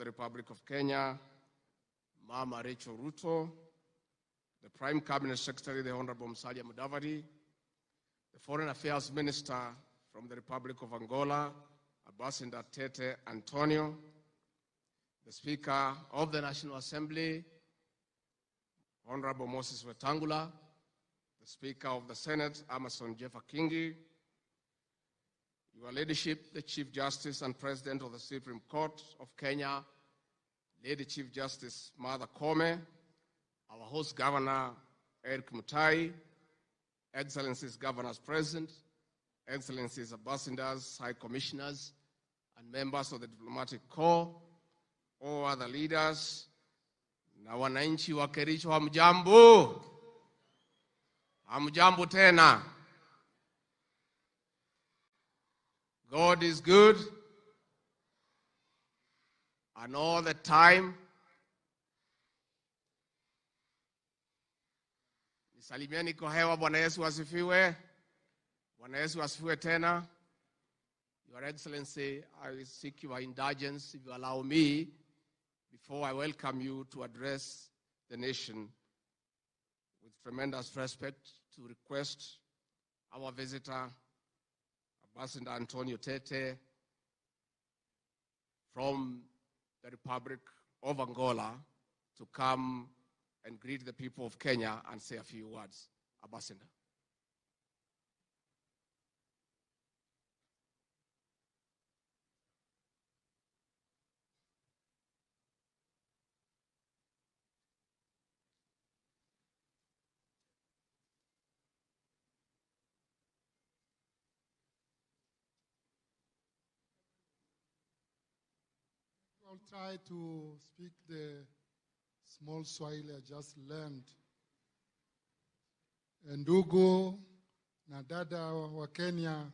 the Republic of Kenya, Mama Rachel Ruto, the Prime Cabinet Secretary, the Honorable Musalia Mudavadi, the Foreign Affairs Minister from the Republic of Angola, Ambassador Tete Antonio, the Speaker of the National Assembly, Honorable Moses Wetangula, the Speaker of the Senate, Amason Jeffa Kingi, Your Ladyship, the Chief Justice and President of the Supreme Court of Kenya, Lady Chief Justice Martha Koome, our host Governor Eric Mutai, Excellencies Governors Present, Excellencies Ambassadors, High Commissioners, and members of the Diplomatic Corps, all other leaders, na wananchi wa Kericho, hamjambo. Hamjambo tena. God is good, and all the time. Nisalimieni kwa hewa. Bwana Yesu asifiwe. Bwana Yesu asifiwe tena. Your Excellency, I will seek your indulgence, if you allow me, before I welcome you to address the nation with tremendous respect, to request our visitor, Ambassador Antonio Tete, from the Republic of Angola, to come and greet the people of Kenya and say a few words. Ambassador. I'll try to speak the small Swahili I just learned. Ndugu na dada wa Kenya,